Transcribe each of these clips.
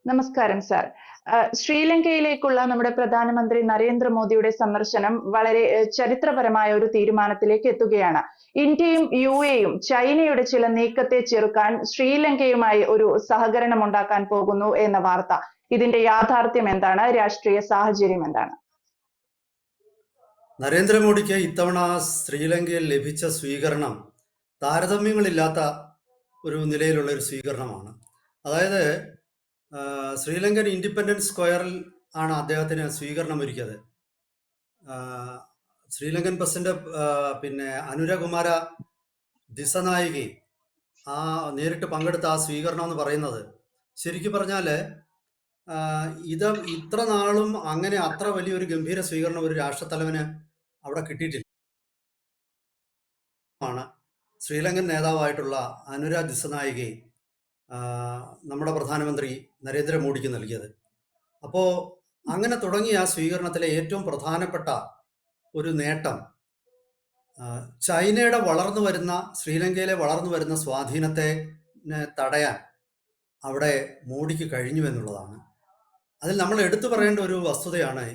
നമസ്കാരം സാർ. ശ്രീലങ്കയിലേക്കുള്ള നമ്മുടെ പ്രധാനമന്ത്രി നരേന്ദ്രമോദിയുടെ സന്ദർശനം വളരെ ചരിത്രപരമായ ഒരു തീരുമാനത്തിലേക്ക് എത്തുകയാണ്. ഇന്ത്യയും യുഎഇയും ചൈനയുടെ ചില നീക്കത്തെ ചെറുക്കാൻ ശ്രീലങ്കയുമായി ഒരു സഹകരണം ഉണ്ടാക്കാൻ പോകുന്നു എന്ന വാർത്ത. ഇതിന്റെ യാഥാർത്ഥ്യം എന്താണ്? രാഷ്ട്രീയ സാഹചര്യം എന്താണ്? നരേന്ദ്രമോദിക്ക് ഇത്തവണ ശ്രീലങ്കയിൽ ലഭിച്ച സ്വീകരണം താരതമ്യങ്ങളില്ലാത്ത ഒരു നിലയിലുള്ള ഒരു സ്വീകരണമാണ്. അതായത് ശ്രീലങ്കൻ ഇൻഡിപെൻഡൻസ് സ്ക്വയറിൽ ആണ് അദ്ദേഹത്തിന് സ്വീകരണം ഒരുക്കിയത്. ശ്രീലങ്കൻ പ്രസിഡന്റ് പിന്നെ അനുരകുമാര ദിസനായികി നേരിട്ട് പങ്കെടുത്ത ആ സ്വീകരണം എന്ന് പറയുന്നത് ശരിക്കും പറഞ്ഞാൽ ഇത് ഇത്ര നാളും അങ്ങനെ അത്ര വലിയൊരു ഗംഭീര സ്വീകരണം ഒരു രാഷ്ട്രത്തലവന് അവിടെ കിട്ടിയിട്ടില്ല. ആണ് ശ്രീലങ്കൻ നേതാവായിട്ടുള്ള അനുര ദിസനായികി നമ്മുടെ പ്രധാനമന്ത്രി നരേന്ദ്രമോദിക്ക് നൽകിയത്. അപ്പോൾ അങ്ങനെ തുടങ്ങിയ ആ സ്വീകരണത്തിലെ ഏറ്റവും പ്രധാനപ്പെട്ട ഒരു നേട്ടം ചൈനയുടെ വളർന്നു വരുന്ന ശ്രീലങ്കയിലെ വളർന്നു വരുന്ന സ്വാധീനത്തെ തടയാൻ അവിടെ മോഡിക്ക് കഴിഞ്ഞു എന്നുള്ളതാണ്. അതിൽ നമ്മൾ എടുത്തു പറയേണ്ട ഒരു വസ്തുതയാണ്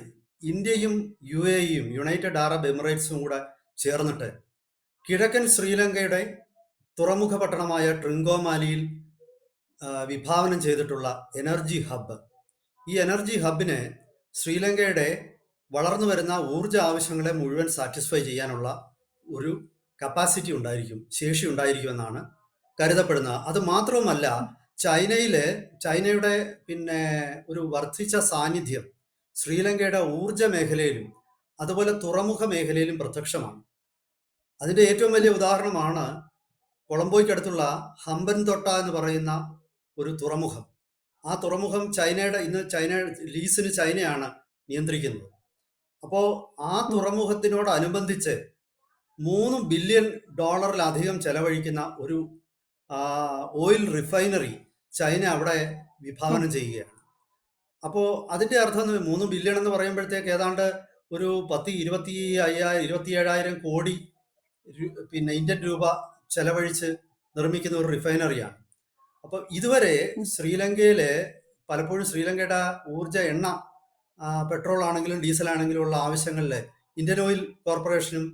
ഇന്ത്യയും യുഎഇയും യുണൈറ്റഡ് അറബ് എമിറേറ്റ്സും കൂടെ ചേർന്നിട്ട് കിഴക്കൻ ശ്രീലങ്കയുടെ തുറമുഖ പട്ടണമായ ട്രിങ്കോമാലിയിൽ വിഭാവനം ചെയ്തിട്ടുള്ള എനർജി ഹബ്ബ്. ഈ എനർജി ഹബിന് ശ്രീലങ്കയുടെ വളർന്നു വരുന്ന ഊർജ ആവശ്യങ്ങളെ മുഴുവൻ സാറ്റിസ്ഫൈ ചെയ്യാനുള്ള ഒരു കപ്പാസിറ്റി ഉണ്ടായിരിക്കും, ശേഷി ഉണ്ടായിരിക്കുമെന്നാണ് കരുതപ്പെടുന്നത്. അത് മാത്രവുമല്ല, ചൈനയുടെ പിന്നെ ഒരു വർദ്ധിച്ച സാന്നിധ്യം ശ്രീലങ്കയുടെ ഊർജ മേഖലയിലും അതുപോലെ തുറമുഖ മേഖലയിലും പ്രത്യക്ഷമാണ്. അതിൻ്റെ ഏറ്റവും വലിയ ഉദാഹരണമാണ് കൊളംബോയ്ക്കടുത്തുള്ള ഹമ്പൻതൊട്ട എന്ന് പറയുന്ന ഒരു തുറമുഖം. ആ തുറമുഖം ചൈന ലീസിന് ചൈനയാണ് നിയന്ത്രിക്കുന്നത്. അപ്പോൾ ആ തുറമുഖത്തിനോടനുബന്ധിച്ച് $3 ബില്യൺ ചെലവഴിക്കുന്ന ഒരു ഓയിൽ റിഫൈനറി ചൈന അവിടെ വിഭാവനം ചെയ്യുകയാണ്. അപ്പോൾ അതിൻ്റെ അർത്ഥം 3 ബില്യൺ എന്ന് പറയുമ്പോഴത്തേക്ക് ഏതാണ്ട് ഒരു 27,000 കോടി പിന്നെ ഇന്ത്യൻ രൂപ ചെലവഴിച്ച് നിർമ്മിക്കുന്ന ഒരു റിഫൈനറിയാണ്. അപ്പോൾ ഇതുവരെ ശ്രീലങ്കയിലെ പലപ്പോഴും ശ്രീലങ്കയുടെ ഊർജ എണ്ണ, പെട്രോൾ ആണെങ്കിലും ഡീസൽ ആണെങ്കിലും ഉള്ള ആവശ്യങ്ങളിൽ ഇന്ത്യൻ ഓയിൽ കോർപ്പറേഷനും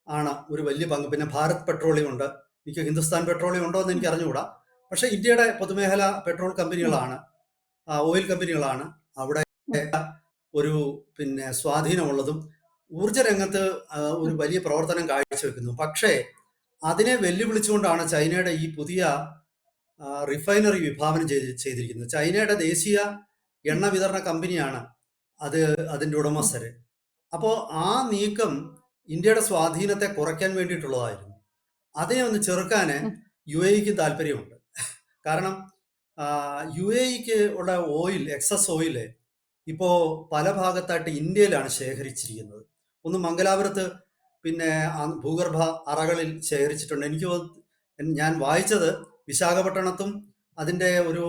ആണ് ഒരു വലിയ പങ്ക്. പിന്നെ ഭാരത് പെട്രോളിയം ഉണ്ട്. എനിക്ക് ഹിന്ദുസ്ഥാൻ പെട്രോളിയം ഉണ്ടോ എന്ന് എനിക്ക് അറിഞ്ഞുകൂടാ. പക്ഷെ ഇന്ത്യയുടെ പൊതുമേഖല പെട്രോൾ കമ്പനികളാണ്, ഓയിൽ കമ്പനികളാണ് അവിടെ ഒരു പിന്നെ സ്വാധീനമുള്ളതും ഊർജ രംഗത്ത് ഒരു വലിയ പ്രവർത്തനം കാഴ്ചവെക്കുന്നു. പക്ഷേ അതിനെ വെല്ലുവിളിച്ചുകൊണ്ടാണ് ചൈനയുടെ ഈ പുതിയ റിഫൈനറി വിഭാവനം ചെയ്തിരിക്കുന്നത്. ചൈനയുടെ ദേശീയ എണ്ണ വിതരണ കമ്പനിയാണ് അതിൻ്റെ ഉടമസ്ഥര്. അപ്പോൾ ആ നീക്കം ഇന്ത്യയുടെ സ്വാധീനത്തെ കുറയ്ക്കാൻ വേണ്ടിയിട്ടുള്ളതായിരുന്നു. അതിനെ ഒന്ന് ചെറുക്കാൻ യുഎഇക്ക് താല്പര്യമുണ്ട്. കാരണം യുഎഇക്ക് ഉള്ള ഓയിൽ, എക്സസ് ഓയില് ഇപ്പോൾ പല ഭാഗത്തായിട്ട് ഇന്ത്യയിലാണ് ശേഖരിച്ചിരിക്കുന്നത്. ഒന്ന് മംഗലാപുരത്ത് പിന്നെ ഭൂഗർഭ അറകളിൽ ശേഖരിച്ചിട്ടുണ്ട്. ഞാൻ വായിച്ചത് വിശാഖപട്ടണത്തും അതിൻ്റെ ഒരു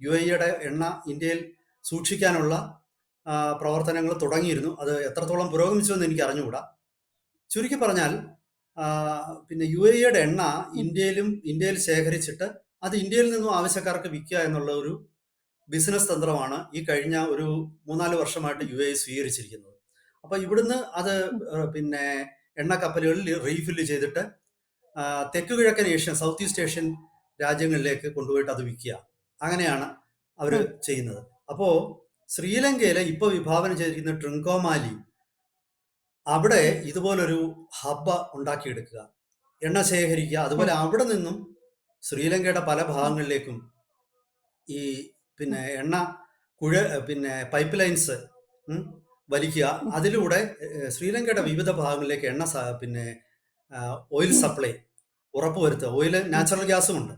യുഎഇയുടെ എണ്ണ ഇന്ത്യയിൽ സൂക്ഷിക്കാനുള്ള പ്രവർത്തനങ്ങൾ തുടങ്ങിയിരുന്നു. അത് എത്രത്തോളം പുരോഗമിച്ചു എന്ന് എനിക്ക് അറിഞ്ഞുകൂടാ. ചുരുക്കി പറഞ്ഞാൽ പിന്നെ യുഎഇയുടെ എണ്ണ ഇന്ത്യയിൽ ശേഖരിച്ചിട്ട് അത് ഇന്ത്യയിൽ നിന്നും ആവശ്യക്കാർക്ക് വിൽക്കുക എന്നുള്ള ഒരു ബിസിനസ് തന്ത്രമാണ് ഈ കഴിഞ്ഞ ഒരു 3-4 വർഷമായിട്ട് യുഎഇ സ്വീകരിച്ചിരിക്കുന്നത്. അപ്പോൾ ഇവിടുന്ന് അത് പിന്നെ എണ്ണ കപ്പലുകളിൽ റീഫില്ല് ചെയ്തിട്ട് തെക്ക് കിഴക്കൻ ഏഷ്യൻ, സൗത്ത് ഈസ്റ്റ് ഏഷ്യൻ രാജ്യങ്ങളിലേക്ക് കൊണ്ടുപോയിട്ട് അത് വിൽക്കുക. അങ്ങനെയാണ് അവർ ചെയ്യുന്നത്. അപ്പോൾ ശ്രീലങ്കയിലെ ഇപ്പോൾ വിഭാവനം ചെയ്തിരിക്കുന്ന ട്രിങ്കോമാലി, അവിടെ ഇതുപോലൊരു ഹബ്ബ് ഉണ്ടാക്കിയെടുക്കുക, എണ്ണ ശേഖരിക്കുക. അതുപോലെ അവിടെ നിന്നും ശ്രീലങ്കയുടെ പല ഭാഗങ്ങളിലേക്കും ഈ പിന്നെ എണ്ണ പിന്നെ പൈപ്പ് ലൈൻസ് വലിക്കുക. അതിലൂടെ ശ്രീലങ്കയുടെ വിവിധ ഭാഗങ്ങളിലേക്ക് എണ്ണ പിന്നെ ഓയിൽ സപ്ലൈ ഉറപ്പുവരുത്തുക. ഓയിൽ, നാച്ചുറൽ ഗ്യാസും ഉണ്ട്.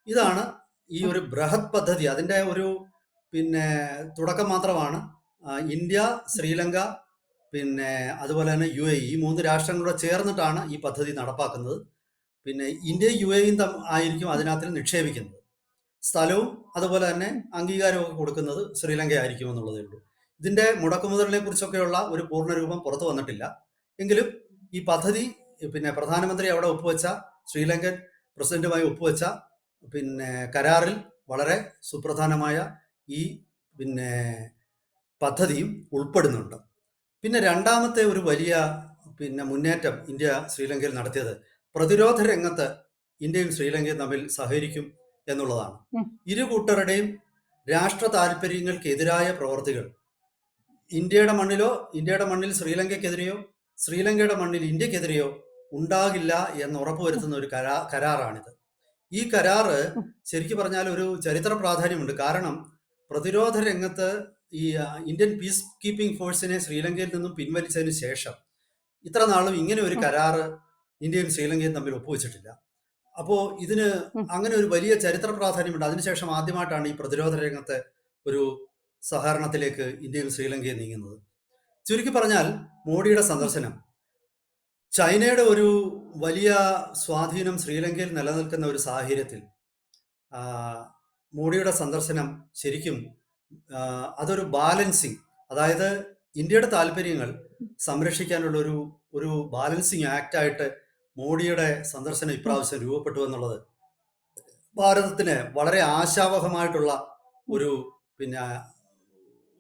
ഇതാണ് ഈ ഒരു ബൃഹത് പദ്ധതി. അതിൻ്റെ ഒരു പിന്നെ തുടക്കം മാത്രമാണ്. ഇന്ത്യ, ശ്രീലങ്ക, പിന്നെ അതുപോലെ തന്നെ യുഎഇ, ഈ 3 രാഷ്ട്രങ്ങളോട് ചേർന്നിട്ടാണ് ഈ പദ്ധതി നടപ്പാക്കുന്നത്. പിന്നെ ഇന്ത്യയും യുഎഇയും ആയിരിക്കും അതിനകത്ത് നിക്ഷേപിക്കുന്നത്. സ്ഥലവും അതുപോലെ തന്നെ അംഗീകാരമൊക്കെ കൊടുക്കുന്നത് ശ്രീലങ്ക ആയിരിക്കും എന്നുള്ളതേ ഉള്ളൂ. ഇതിൻ്റെ മുടക്കുമുതലിനെ കുറിച്ചൊക്കെയുള്ള ഒരു പൂർണ്ണരൂപം പുറത്തു വന്നിട്ടില്ല. എങ്കിലും ഈ പദ്ധതി പിന്നെ പ്രധാനമന്ത്രി അവിടെ ഒപ്പുവെച്ച, ശ്രീലങ്കൻ പ്രസിഡന്റുമായി ഒപ്പുവെച്ച പിന്നെ കരാറിൽ വളരെ സുപ്രധാനമായ ഈ പിന്നെ പദ്ധതിയും ഉൾപ്പെടുന്നുണ്ട്. പിന്നെ രണ്ടാമത്തെ ഒരു വലിയ മുന്നേറ്റം ഇന്ത്യ ശ്രീലങ്കയിൽ നടത്തിയത് പ്രതിരോധ രംഗത്ത് ഇന്ത്യയും ശ്രീലങ്കയും തമ്മിൽ സഹകരിക്കും എന്നുള്ളതാണ്. ഇരു കൂട്ടരുടെയും രാഷ്ട്ര താല്പര്യങ്ങൾക്കെതിരായ പ്രവർത്തികൾ ഇന്ത്യയുടെ മണ്ണിൽ ശ്രീലങ്കയ്ക്കെതിരെയോ ശ്രീലങ്കയുടെ മണ്ണിൽ ഇന്ത്യക്കെതിരെയോ ഉണ്ടാകില്ല എന്ന് ഉറപ്പുവരുത്തുന്ന ഒരു കരാറാണിത്. ഈ കരാറ് ശരിക്കും പറഞ്ഞാൽ ഒരു ചരിത്ര പ്രാധാന്യമുണ്ട്. കാരണം പ്രതിരോധ രംഗത്ത് ഈ ഇന്ത്യൻ പീസ് കീപ്പിംഗ് ഫോഴ്സിനെ ശ്രീലങ്കയിൽ നിന്നും പിൻവലിച്ചതിന് ശേഷം ഇത്ര നാളും ഇങ്ങനെ ഒരു കരാറ് ഇന്ത്യയും ശ്രീലങ്കയും തമ്മിൽ ഒപ്പുവെച്ചിട്ടില്ല. അപ്പോൾ ഇതിന് അങ്ങനെ ഒരു വലിയ ചരിത്ര പ്രാധാന്യമുണ്ട്. അതിനുശേഷം ആദ്യമായിട്ടാണ് ഈ പ്രതിരോധ രംഗത്തെ ഒരു സഹകരണത്തിലേക്ക് ഇന്ത്യയും ശ്രീലങ്കയും നീങ്ങുന്നത്. ചുരുക്കി പറഞ്ഞാൽ മോഡിയുടെ സന്ദർശനം ചൈനയുടെ ഒരു വലിയ സ്വാധീനം ശ്രീലങ്കയിൽ നിലനിൽക്കുന്ന ഒരു സാഹചര്യത്തിൽ മോഡിയുടെ സന്ദർശനം ശരിക്കും അതൊരു ബാലൻസിങ്, അതായത് ഇന്ത്യയുടെ താല്പര്യങ്ങൾ സംരക്ഷിക്കാനുള്ള ഒരു ബാലൻസിങ് ആക്റ്റായിട്ട് മോഡിയുടെ സന്ദർശനം ഇപ്രാവശ്യം രൂപപ്പെട്ടു എന്നുള്ളത് ഭാരതത്തിന് വളരെ ആശാവഹമായിട്ടുള്ള ഒരു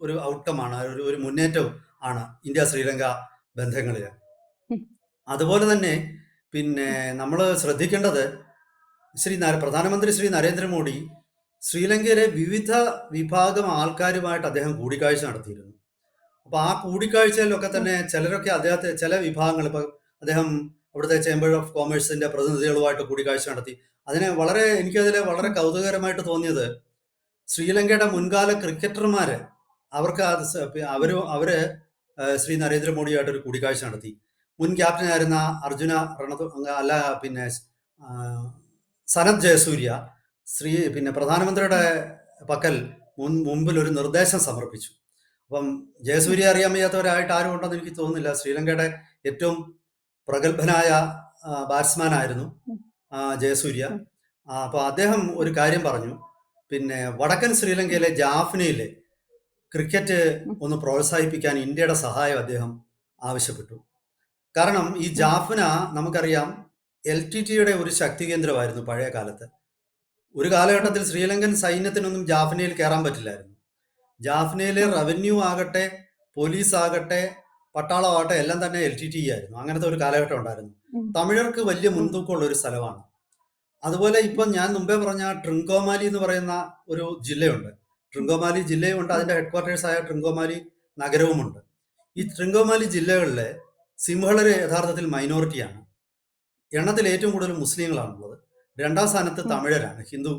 ഒരു ഔട്ട്കമാണ്, ഒരു മുന്നേറ്റവും ആണ് ഇന്ത്യ ശ്രീലങ്ക ബന്ധങ്ങളിൽ. അതുപോലെ തന്നെ നമ്മൾ ശ്രദ്ധിക്കേണ്ടത് പ്രധാനമന്ത്രി ശ്രീ നരേന്ദ്രമോദി ശ്രീലങ്കയിലെ വിവിധ വിഭാഗം ആൾക്കാരുമായിട്ട് അദ്ദേഹം കൂടിക്കാഴ്ച നടത്തിയിരുന്നു. അപ്പോൾ ആ കൂടിക്കാഴ്ചയിലൊക്കെ തന്നെ ചിലരൊക്കെ ചില വിഭാഗങ്ങൾ, ഇപ്പോൾ അദ്ദേഹം അവിടുത്തെ ചേംബർ ഓഫ് കോമേഴ്സിന്റെ പ്രതിനിധികളുമായിട്ട് കൂടിക്കാഴ്ച നടത്തി. എനിക്കതിൽ വളരെ കൗതുകകരമായിട്ട് തോന്നിയത് ശ്രീലങ്കയുടെ മുൻകാല ക്രിക്കറ്റർമാര് അവര് ശ്രീ നരേന്ദ്രമോദിയായിട്ടൊരു കൂടിക്കാഴ്ച നടത്തി. മുൻ ക്യാപ്റ്റനായിരുന്ന അർജുന സനത് ജയസൂര്യ പ്രധാനമന്ത്രിയുടെ പക്കൽ മുമ്പിൽ ഒരു നിർദ്ദേശം സമർപ്പിച്ചു. അപ്പം ജയസൂര്യ അറിയാൻ വയ്യാത്തവരായിട്ട് ആരും ഉണ്ടെന്ന് എനിക്ക് തോന്നുന്നില്ല. ശ്രീലങ്കയുടെ ഏറ്റവും പ്രഗത്ഭനായ ബാറ്റ്സ്മാൻ ആയിരുന്നു ജയസൂര്യ. അപ്പോൾ അദ്ദേഹം ഒരു കാര്യം പറഞ്ഞു, വടക്കൻ ശ്രീലങ്കയിലെ ജാഫ്നയിലെ ക്രിക്കറ്റ് ഒന്ന് പ്രോത്സാഹിപ്പിക്കാൻ ഇന്ത്യയുടെ സഹായം അദ്ദേഹം ആവശ്യപ്പെട്ടു. കാരണം ഈ ജാഫ്ന നമുക്കറിയാം LTTയുടെ ഒരു ശക്തി കേന്ദ്രമായിരുന്നു പഴയ കാലത്ത്. ഒരു കാലഘട്ടത്തിൽ ശ്രീലങ്കൻ സൈന്യത്തിനൊന്നും ജാഫ്നയിൽ കയറാൻ പറ്റില്ലായിരുന്നു. ജാഫ്നയിലെ റവന്യൂ ആകട്ടെ, പോലീസ് ആകട്ടെ, പട്ടാളമാകട്ടെ എല്ലാം തന്നെ LTT ആയിരുന്നു. അങ്ങനത്തെ ഒരു കാലഘട്ടം ഉണ്ടായിരുന്നു. തമിഴർക്ക് വലിയ മുൻതൂക്കമുള്ള ഒരു സ്ഥലമാണ്. അതുപോലെ ഇപ്പം ഞാൻ മുമ്പേ പറഞ്ഞ ട്രിങ്കോമാലി എന്ന് പറയുന്ന ഒരു ജില്ലയുണ്ട്. ട്രിങ്കോമാലി ജില്ലയുമുണ്ട്, അതിന്റെ ഹെഡ്ക്വാർട്ടേഴ്സായ ട്രിങ്കോമാലി നഗരവുമുണ്ട്. ഈ ട്രിങ്കോമാലി ജില്ലകളിലെ സിംഹളര് യഥാർത്ഥത്തിൽ മൈനോറിറ്റിയാണ്. എണ്ണത്തിൽ ഏറ്റവും കൂടുതൽ മുസ്ലിങ്ങളാണുള്ളത്. രണ്ടാം സ്ഥാനത്ത് തമിഴരാണ്, ഹിന്ദു,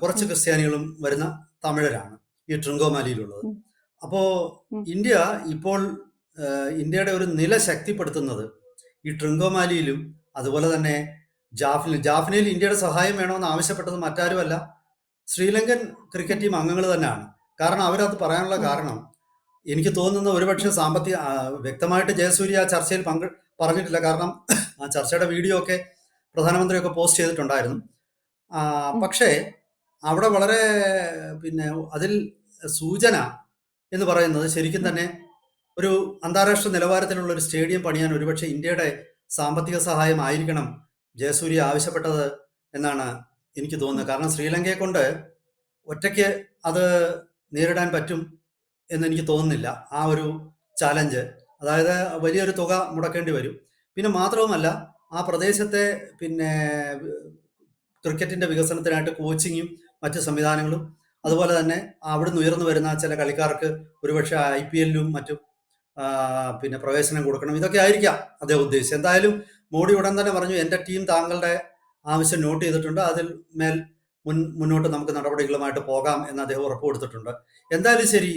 കുറച്ച് ക്രിസ്ത്യാനികളും വരുന്ന തമിഴരാണ് ഈ ട്രിങ്കോമാലിയിലുള്ളത്. അപ്പോൾ ഇന്ത്യയുടെ ഒരു നില ശക്തിപ്പെടുത്തുന്നത് ഈ ട്രിങ്കോമാലിയിലും അതുപോലെ തന്നെ ജാഫ്നയിൽ ഇന്ത്യയുടെ സഹായം വേണമെന്ന് ആവശ്യപ്പെട്ടത് മറ്റാരുമല്ല, ശ്രീലങ്കൻ ക്രിക്കറ്റ് ടീം അംഗങ്ങൾ തന്നെയാണ്. കാരണം അവരത് പറയാനുള്ള കാരണം എനിക്ക് തോന്നുന്ന ഒരുപക്ഷെ വ്യക്തമായിട്ട് ജയസൂര്യ ആ ചർച്ചയിൽ പറഞ്ഞിട്ടില്ല. കാരണം ആ ചർച്ചയുടെ വീഡിയോ ഒക്കെ പ്രധാനമന്ത്രിയൊക്കെ പോസ്റ്റ് ചെയ്തിട്ടുണ്ടായിരുന്നു. പക്ഷേ അവിടെ വളരെ അതിൽ സൂചന എന്ന് പറയുന്നത് ശരിക്കും തന്നെ ഒരു അന്താരാഷ്ട്ര നിലവാരത്തിലുള്ള ഒരു സ്റ്റേഡിയം പണിയാൻ ഒരുപക്ഷെ ഇന്ത്യയുടെ സാമ്പത്തിക സഹായം ആയിരിക്കണം ജയസൂര്യ ആവശ്യപ്പെട്ടത് എന്നാണ് എനിക്ക് തോന്നുന്നത്. കാരണം ശ്രീലങ്കയെ കൊണ്ട് ഒറ്റയ്ക്ക് അത് നേരിടാൻ പറ്റും എന്ന് എനിക്ക് തോന്നുന്നില്ല. ആ ഒരു ചാലഞ്ച്, അതായത് വലിയൊരു തുക മുടക്കേണ്ടി വരും. പിന്നെ മാത്രവുമല്ല ആ പ്രദേശത്തെ ക്രിക്കറ്റിന്റെ വികസനത്തിനായിട്ട് കോച്ചിങ്ങും മറ്റ് സംവിധാനങ്ങളും, അതുപോലെ തന്നെ അവിടുന്ന് ഉയർന്നു വരുന്ന ചില കളിക്കാർക്ക് ഒരുപക്ഷെ IPL-ലും മറ്റും പ്രവേശനം കൊടുക്കണം. ഇതൊക്കെ ആയിരിക്കാം അദ്ദേഹം ഉദ്ദേശിച്ചത്. എന്തായാലും മോഡി ഉടൻ തന്നെ പറഞ്ഞു, എൻ്റെ ടീം താങ്കളുടെ ആവശ്യം നോട്ട് ചെയ്തിട്ടുണ്ട്, അതിൽ മുന്നോട്ട് നമുക്ക് നടപടികളുമായിട്ട് പോകാം എന്ന് അദ്ദേഹം ഉറപ്പ് കൊടുത്തിട്ടുണ്ട്. എന്തായാലും ശരി,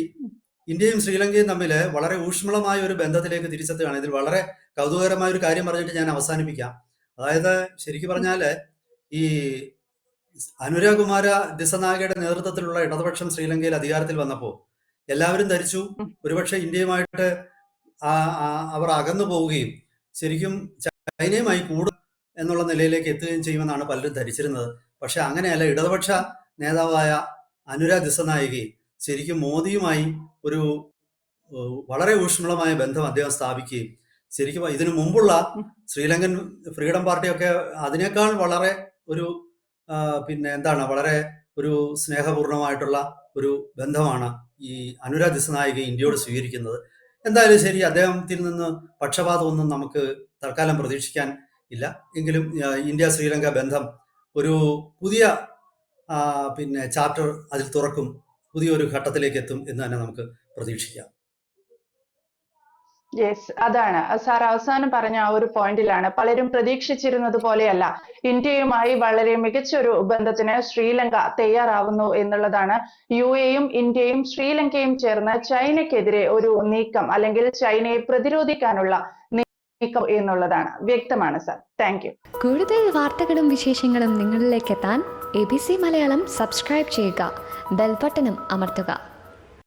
ഇന്ത്യയും ശ്രീലങ്കയും തമ്മിൽ വളരെ ഊഷ്മളമായ ഒരു ബന്ധത്തിലേക്ക് തിരിച്ചെത്തുകയാണ്. ഇതിൽ വളരെ കൗതുകകരമായ ഒരു കാര്യം പറഞ്ഞിട്ട് ഞാൻ അവസാനിപ്പിക്കാം. അതായത് ശരിക്കും പറഞ്ഞാൽ ഈ അനുരാഗ് കുമാര ദിസനായകയുടെ നേതൃത്വത്തിലുള്ള ഇടതുപക്ഷം ശ്രീലങ്കയിൽ അധികാരത്തിൽ വന്നപ്പോൾ എല്ലാവരും ധരിച്ചു ഒരുപക്ഷെ ഇന്ത്യയുമായിട്ട് അവർ അകന്നു പോവുകയും ശരിക്കും ചൈനയുമായി കൂടും എന്നുള്ള നിലയിലേക്ക് എത്തുകയും ചെയ്യുമെന്നാണ് പലരും ധരിച്ചിരുന്നത്. പക്ഷെ അങ്ങനെയല്ല. ഇടതുപക്ഷ നേതാവായ അനുരാഗ് ദിസനായകി ശരിക്കും മോദിയുമായി ഒരു വളരെ ഊഷ്മളമായ ബന്ധം അദ്ദേഹം സ്ഥാപിക്കുകയും ശരിക്കും ഇതിനു മുമ്പുള്ള ശ്രീലങ്കൻ ഫ്രീഡം പാർട്ടിയൊക്കെ അതിനേക്കാൾ വളരെ ഒരു വളരെ ഒരു സ്നേഹപൂർണമായിട്ടുള്ള ഒരു ബന്ധമാണ് ഈ അനുരാഗ് ദിസ്നായിക ഇന്ത്യയോട് സ്വീകരിക്കുന്നത്. എന്തായാലും ശരി, അദ്ദേഹത്തിൽ നിന്ന് പക്ഷപാതമൊന്നും നമുക്ക് തൽക്കാലം പ്രതീക്ഷിക്കാൻ ഇല്ല. എങ്കിലും ഇന്ത്യ ശ്രീലങ്ക ബന്ധം ഒരു പുതിയ ചാപ്റ്റർ അതിൽ തുറക്കും, പുതിയൊരു ഘട്ടത്തിലേക്ക് എത്തും എന്ന് തന്നെ നമുക്ക് പ്രതീക്ഷിക്കാം. യെസ്, അതാണ് സാർ അവസാനം പറഞ്ഞ ആ ഒരു പോയിന്റിലാണ്. പലരും പ്രതീക്ഷിച്ചിരുന്നത് പോലെയല്ല ഇന്ത്യയുമായി വളരെ മികച്ചൊരു ബന്ധത്തിന് ശ്രീലങ്ക തയ്യാറാവുന്നു എന്നുള്ളതാണ്. യുഎയും ഇന്ത്യയും ശ്രീലങ്കയും ചേർന്ന് ചൈനയ്ക്കെതിരെ ഒരു നീക്കം അല്ലെങ്കിൽ ചൈനയെ പ്രതിരോധിക്കാനുള്ള നീക്കം എന്നുള്ളതാണ് വ്യക്തമാണ് സാർ. Thank you. കൂടുതൽ വാർത്തകളും വിശേഷങ്ങളും നിങ്ങളിലേക്ക് എത്താൻ ABC മലയാളം സബ്സ്ക്രൈബ് ചെയ്യുക, ബെൽബട്ടനും അമർത്തുക.